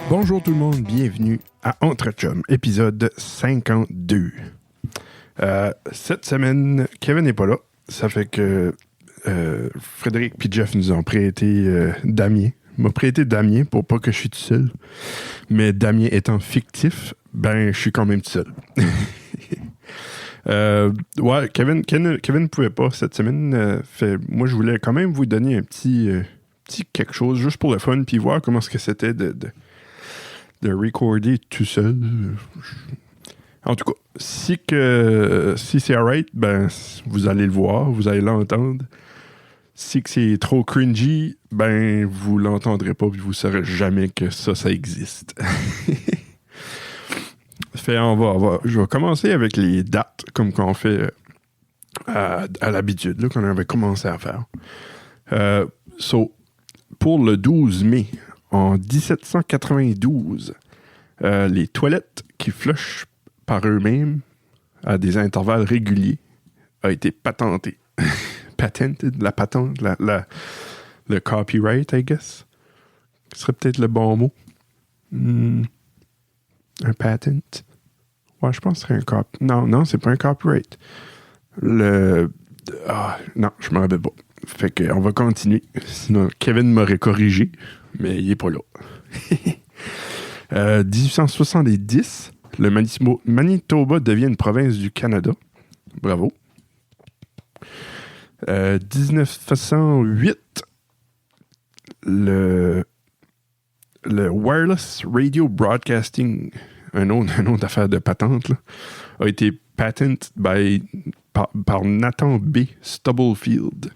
Bonjour tout le monde, bienvenue à Entre Chum, épisode 52. Cette semaine, Kevin n'est pas là. Ça fait que Frédéric et Jeff nous ont prêté Damien. M'a prêté Damien pour pas que je suis tout seul. Mais Damien étant fictif, ben je suis quand même tout seul. Ouais, Kevin ne pouvait pas cette semaine. Moi, je voulais quand même vous donner un petit quelque chose juste pour le fun, puis voir comment est-ce que c'était de recorder tout seul. En tout cas, si c'est alright, ben vous allez le voir, vous allez l'entendre. Si que c'est trop cringy, ben vous l'entendrez pas, puis vous saurez jamais que ça existe. Je vais commencer avec les dates, comme qu'on fait à l'habitude, là, qu'on avait commencé à faire. Pour le 12 mai, en 1792, les toilettes qui flushent par eux-mêmes à des intervalles réguliers a été patentées. Patented, la patente, le copyright, I guess. Ce serait peut-être le bon mot. Un patent. Ouais, je pense que ce serait un copyright. Non, c'est pas un copyright. Non, je me rappelle pas. Fait qu'on va continuer. Sinon, Kevin m'aurait corrigé, mais il est pas là. 1870, le Manitoba devient une province du Canada. Bravo. 1908, le Wireless Radio Broadcasting, un autre affaire de patente, là, a été patented par Nathan B. Stubblefield.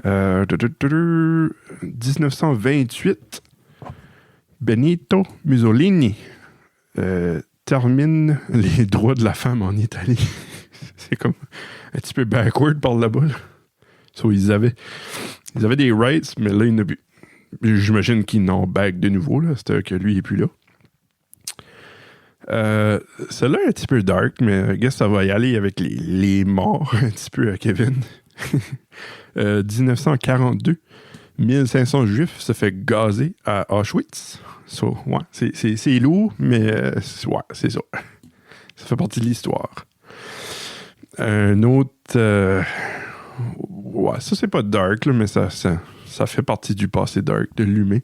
1928, Benito Mussolini termine les droits de la femme en Italie. C'est comme un petit peu backward par là-bas. Là. So, ils avaient des rights, mais là, il n'y en a plus. J'imagine qu'ils n'ont back de nouveau. Là. C'est-à-dire que lui, il n'est plus là. Celle-là est un petit peu dark, mais I guess ça va y aller avec les morts un petit peu à Kevin. 1942, 1500 Juifs se fait gazer à Auschwitz. So, ouais, c'est lourd, mais ouais, c'est ça. Ça fait partie de l'histoire. Un autre... ouais, ça, c'est pas dark, là, mais ça fait partie du passé dark de l'humain.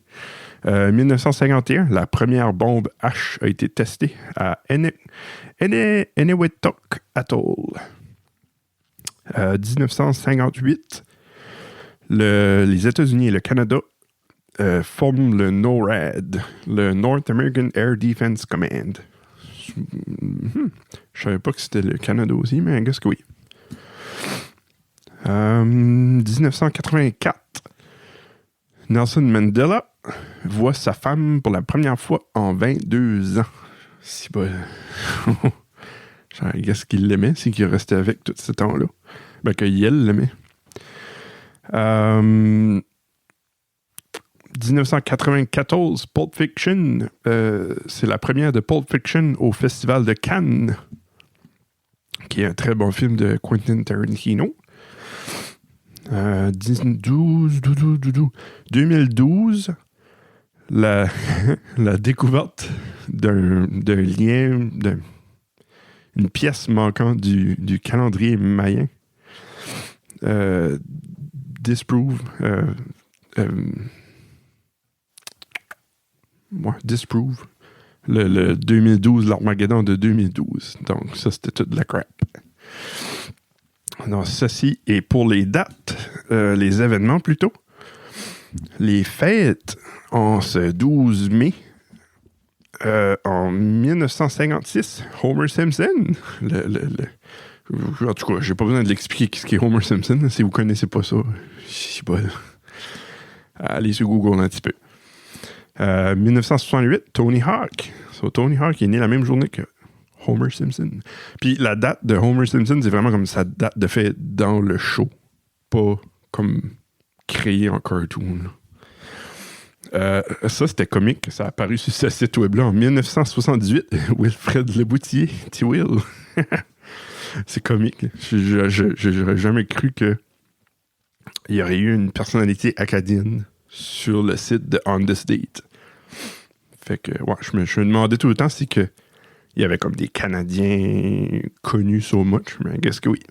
1951, la première bombe H a été testée à Eniwetok Atoll. 1958, les États-Unis et le Canada forment le NORAD, le North American Air Defense Command. Je savais pas que c'était le Canada aussi, mais I guess que oui. 1984, Nelson Mandela voit sa femme pour la première fois en 22 ans. Si bah, I guess qu'il l'aimait, c'est qu'il restait avec tout ce temps-là. Ben, qu'elle l'aimait. 1994, Pulp Fiction. C'est la première de Pulp Fiction au Festival de Cannes, qui est un très bon film de Quentin Tarantino. 2012, la découverte d'un lien, une pièce manquante du calendrier mayen. Disprove. Disprove. Le 2012, l'Armageddon de 2012. Donc, ça, c'était toute de la crap. Donc, ceci est pour les dates, les événements plutôt. Les fêtes, en ce 12 mai, en 1956, Homer Simpson, en tout cas, j'ai pas besoin de l'expliquer ce qu'est Homer Simpson. Si vous connaissez pas ça, je sais pas. Allez sur Google un petit peu. 1968, Tony Hawk. So, Tony Hawk est né la même journée que Homer Simpson. Puis la date de Homer Simpson, c'est vraiment comme sa date de fête dans le show. Pas comme créé en cartoon. Ça, c'était comique. Ça a apparu sur ce site web-là en 1978. Wilfred Leboutier, T-Will. C'est comique. J'aurais jamais cru qu'il y aurait eu une personnalité acadienne sur le site de On This Date. Fait que, ouais, je me demandais tout le temps si que il y avait comme des Canadiens connus so much, mais qu'est-ce que oui.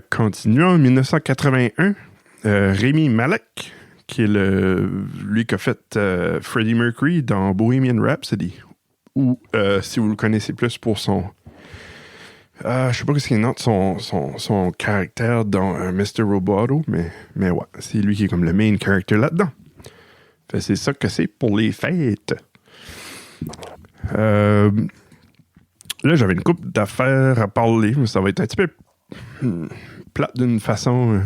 Continuons en 1981, Rami Malek, qui est lui qui a fait Freddie Mercury dans Bohemian Rhapsody, ou si vous le connaissez plus pour son... je sais pas ce qu'il note son caractère dans Mr. Roboto, mais ouais, c'est lui qui est comme le main character là-dedans. Fait c'est ça que c'est pour les fêtes. Là, j'avais une couple d'affaires à parler, mais ça va être un petit peu plate d'une façon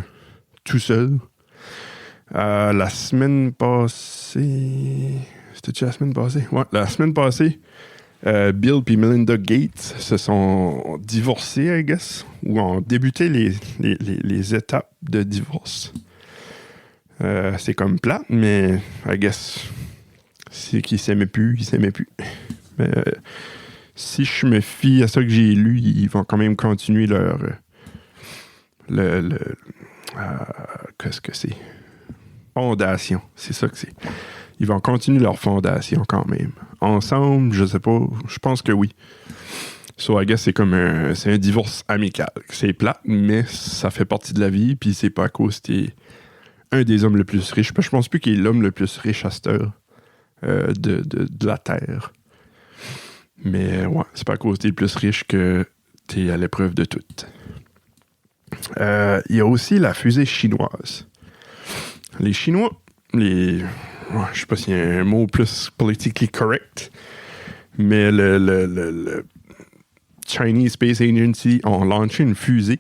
tout seul. La semaine passée... C'était-tu la semaine passée? Ouais, la semaine passée, Bill et Melinda Gates se sont divorcés, I guess, ou ont débuté les étapes de divorce. C'est comme plate, mais I guess c'est qu'ils s'aimaient plus, ils s'aimaient plus. Mais si je me fie à ça que j'ai lu, ils vont quand même continuer leur... qu'est-ce que c'est? Fondation, c'est ça que c'est. Ils vont continuer leur fondation quand même. Ensemble, je sais pas, je pense que oui. So, I guess c'est comme c'est un divorce amical. C'est plate, mais ça fait partie de la vie, puis c'est pas à cause que t'es un des hommes le plus riches. Je pense plus qu'il est l'homme le plus riche à cette heure de la Terre. Mais ouais, c'est pas à cause que t'es le plus riche que t'es à l'épreuve de tout. Il y a aussi la fusée chinoise. Les Chinois, je sais pas s'il y a un mot plus politically correct, mais le Chinese Space Agency ont lancé une fusée,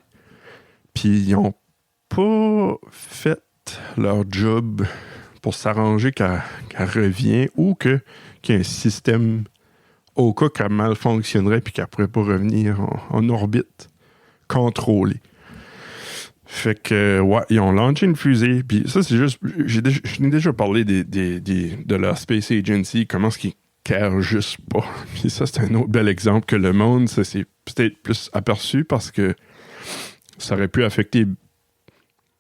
puis ils ont pas fait leur job pour s'arranger qu'elle revient ou qu'il y ait un système au cas qu'elle malfonctionnerait puis qu'elle pourrait pas revenir en orbite contrôlée. Fait que, ouais, ils ont lancé une fusée. Puis ça, c'est juste... Je n'ai déjà parlé de la Space Agency, comment est-ce qu'ils carent juste pas. Puis ça, c'est un autre bel exemple que le monde, ça s'est peut-être plus aperçu parce que ça aurait pu affecter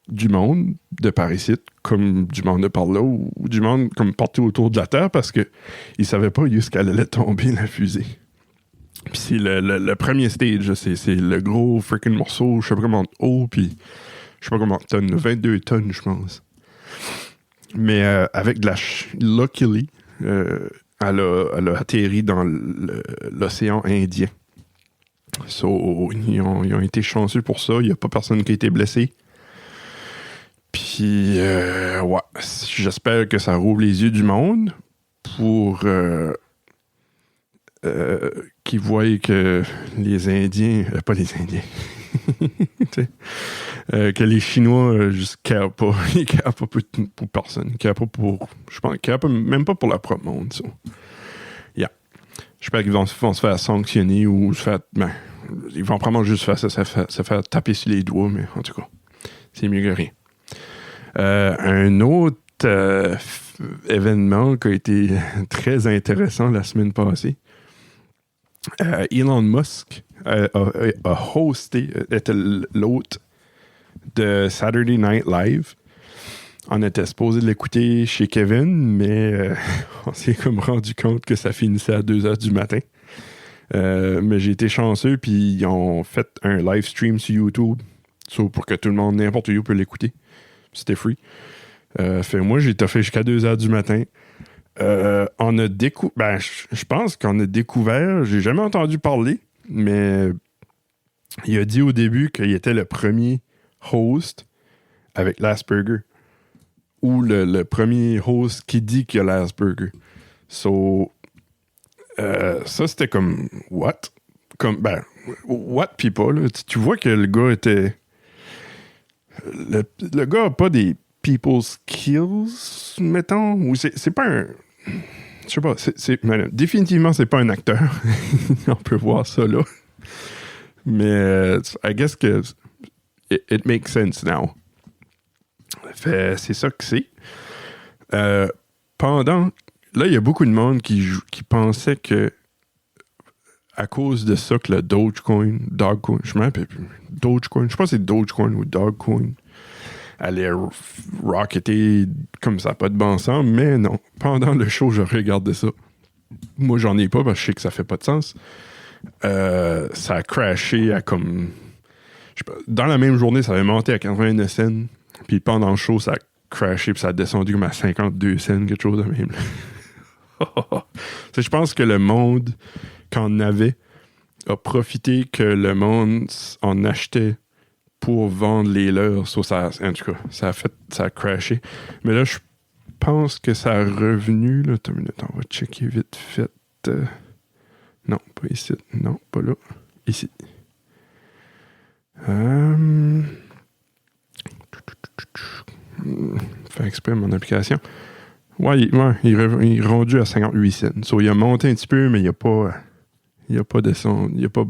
du monde de par ici, comme du monde de par là, ou du monde comme partout autour de la Terre, parce que ils savaient pas jusqu'à allait tomber, la fusée. Puis c'est le premier stage, c'est le gros freaking morceau, je sais pas comment haut, puis je sais pas comment tonnes, 22 tonnes, je pense. Mais avec de la... Luckily, elle a atterri dans l'océan Indien. So, ils ont été chanceux pour ça, il n'y a pas personne qui a été blessé. Puis, ouais, j'espère que ça rouvre les yeux du monde pour... qui voient que les Indiens... pas les Indiens. Que les Chinois juste carent pas. Ils carent pas pour personne. Ils carent pas pour... Je pense qu'ils carent même pas pour leur propre monde. So. Yeah. J'espère qu'ils vont se faire sanctionner ou se faire... Ben, ils vont probablement juste se faire taper sur les doigts, mais en tout cas, c'est mieux que rien. Un autre événement qui a été très intéressant la semaine passée, Elon Musk a hosté, était l'hôte de Saturday Night Live. On était supposé l'écouter chez Kevin, mais on s'est comme rendu compte que ça finissait à 2h du matin. Mais j'ai été chanceux, puis ils ont fait un live stream sur YouTube pour que tout le monde, n'importe où, peut l'écouter. C'était free. Moi, j'ai toffé jusqu'à 2h du matin. On a découvert... je pense qu'on a découvert... J'ai jamais entendu parler, mais il a dit au début qu'il était le premier host avec l'Asperger. Ou le premier host qui dit qu'il a l'Asperger. So, ça, c'était comme... What? What pis pas, là. Tu vois que le gars était... Le gars a pas des people skills, mettons, ou c'est pas un... Je sais pas, définitivement, c'est pas un acteur. On peut voir ça, là. Mais I guess que it makes sense now. C'est ça que c'est. Là, il y a beaucoup de monde qui pensait que à cause de ça que le Dogecoin, je me rappelle plus. Dogecoin, je pense que c'est Dogecoin ou Dogcoin, allait rocketer comme ça, pas de bon sens, mais non. Pendant le show, je regardais ça. Moi, j'en ai pas parce que je sais que ça fait pas de sens. Ça a crashé à comme... Dans la même journée, ça avait monté à 89 cents. Puis pendant le show, ça a crashé puis ça a descendu comme à 52 cents, quelque chose de même. Je pense que le monde, quand on avait, a profité que le monde en achetait pour vendre les leurs. En tout cas, ça a crashé. Mais là, je pense que ça a revenu. Là, attends une minute, on va checker vite fait. Non, pas ici. Non, pas là. Ici. Faire exprès mon application. Ouais, il est rendu à 58 cents. So, il a monté un petit peu, mais il a pas descendu. Il a pas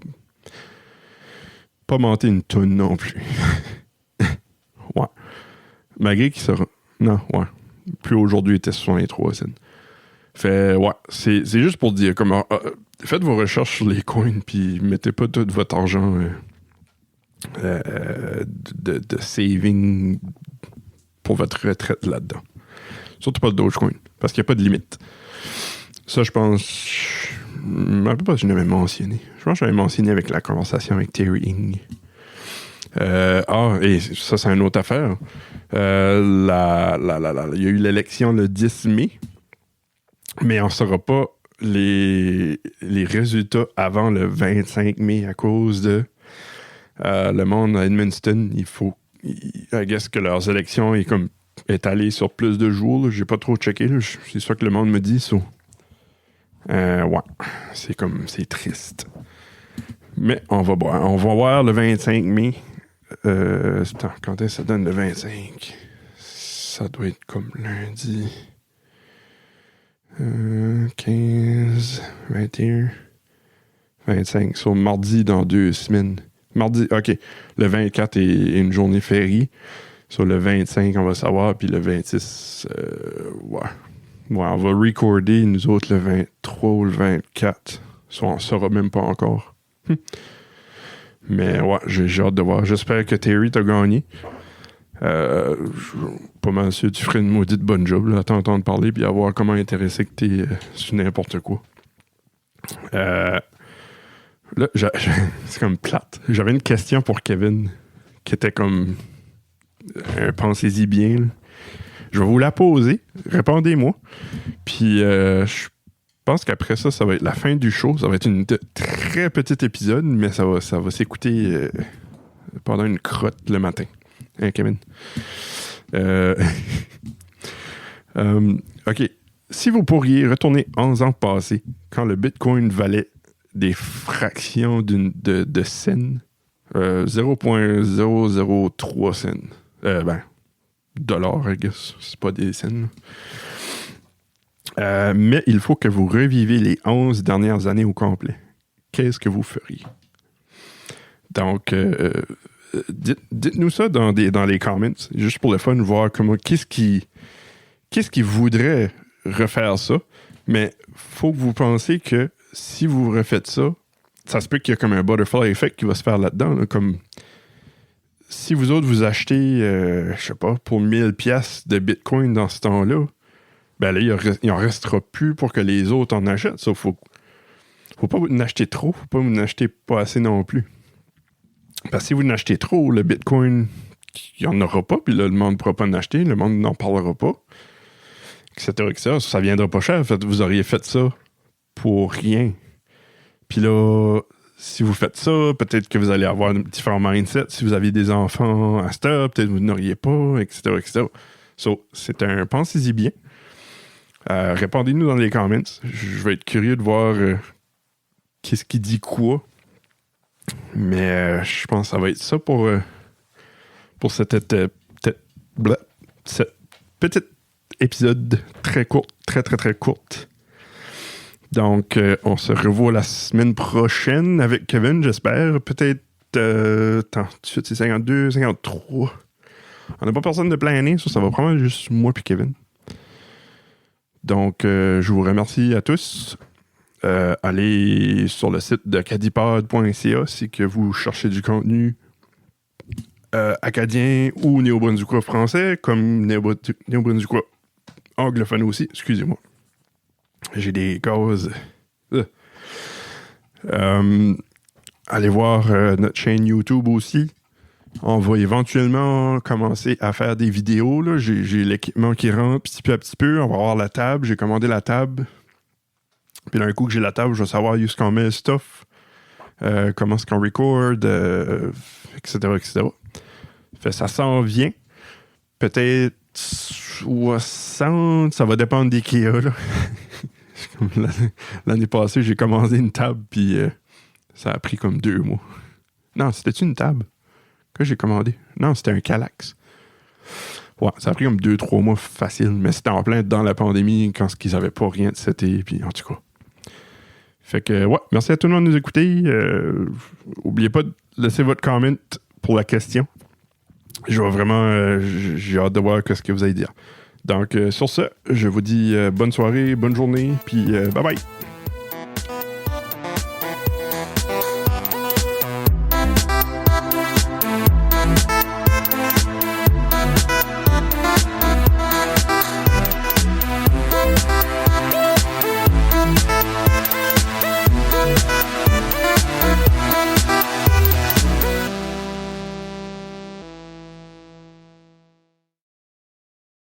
monté une tonne non plus. Ouais. Malgré qu'il sera... Non, ouais. Plus aujourd'hui, il était 63 cents. Fait, ouais. C'est juste pour dire, comme, faites vos recherches sur les coins, puis mettez pas tout votre argent de saving pour votre retraite là-dedans. Surtout pas le Dogecoin, parce qu'il n'y a pas de limite. Ça, je pense... Je ne me rappelle pas si je l'avais mentionné. Je pense que j'avais mentionné avec la conversation avec Terry Ing. Et ça, c'est une autre affaire. Il y a eu l'élection le 10 mai, mais on ne saura pas les résultats avant le 25 mai à cause de le monde à Edmundston. I guess que leurs élections est allée sur plus de jours. Là. J'ai pas trop checké. Là. C'est ça que le monde me dit. So. Ouais. C'est triste. Mais on va voir. On va voir le 25 mai. Attends, quand est-ce que ça donne le 25? Ça doit être comme lundi. 15, 21, 25. So, mardi dans 2 semaines. Mardi, OK. Le 24 est une journée fériée. Sur le 25, on va savoir. Puis le 26, ouais. Ouais, on va recorder, nous autres, le 23 ou le 24. So, on ne saura même pas encore. Mais ouais, j'ai hâte de voir. J'espère que Terry t'a gagné. Pas mal sûr, tu ferais une maudite bonne job là, à t'entendre parler puis à voir comment intéressé que t'es sur n'importe quoi. Là, c'est comme plate. J'avais une question pour Kevin qui était comme pensez-y bien. Là. Je vais vous la poser. Répondez-moi. Puis je pense qu'après ça, ça va être la fin du show. Ça va être une très petit épisode, mais ça va s'écouter pendant une crotte le matin. Hein, Kevin? OK. Si vous pourriez retourner 11 ans passés, quand le Bitcoin valait des fractions de cents, 0.003 cents. Dollars, I guess. C'est pas des cents. Mais il faut que vous revivez les 11 dernières années au complet. Qu'est-ce que vous feriez? Donc, dites-nous ça dans les comments, juste pour le fun, voir qu'est-ce qui voudrait refaire ça. Mais faut que vous pensiez que si vous refaites ça, ça se peut qu'il y a comme un butterfly effect qui va se faire là-dedans. Là, comme si vous autres vous achetez, je sais pas, pour 1000 pièces de Bitcoin dans ce temps-là, ben là, il en restera plus pour que les autres en achètent. Ça, faut pas vous en acheter trop, faut pas vous en acheter pas assez non plus. Parce que si vous en achetez trop, le Bitcoin, il n'y en aura pas, puis là, le monde ne pourra pas en acheter, le monde n'en parlera pas, etc. Ça ne viendra pas cher. En fait, vous auriez fait ça pour rien. Puis là, si vous faites ça, peut-être que vous allez avoir un différent mindset. Si vous aviez des enfants à ça, peut-être que vous n'auriez pas, etc. So, pensez-y bien. Répondez-nous dans les comments. Je vais être curieux de voir qu'est-ce qui dit quoi. Mais je pense que ça va être ça pour cette petit épisode très court, très, très, très courte. Donc, on se revoit la semaine prochaine avec Kevin, j'espère. Peut-être, tout de suite, c'est 52, 53. On n'a pas personne de plein année, ça va prendre juste moi puis Kevin. Donc, je vous remercie à tous. allez sur le site de cadipod.ca si que vous cherchez du contenu acadien ou néo-brunswickois français, comme néo-brunswickois anglophone aussi. Excusez-moi. J'ai des causes. Allez voir notre chaîne YouTube aussi. On va éventuellement commencer à faire des vidéos. Là. J'ai l'équipement qui rentre petit peu à petit peu. On va avoir la table. J'ai commandé la table. Puis d'un coup que j'ai la table, je vais savoir où est-ce qu'on met le stuff, comment est-ce qu'on record, etc., etc. Fait ça s'en vient. Peut-être 60, ça va dépendre d'IKEA. Là. Comme l'année passée, j'ai commandé une table, puis ça a pris comme 2 mois. Non, c'était-tu une table que j'ai commandé? Non, c'était un Kallax. Ouais, ça a pris comme 2-3 mois facile, mais c'était en plein dans la pandémie, quand ils n'avaient pas rien de seté, puis en tout cas. Fait que, ouais, merci à tout le monde de nous écouter. Oubliez pas de laisser votre comment pour la question. Je vais vraiment, j'ai hâte de voir ce que vous allez dire. Donc, sur ce, je vous dis bonne soirée, bonne journée, puis bye bye!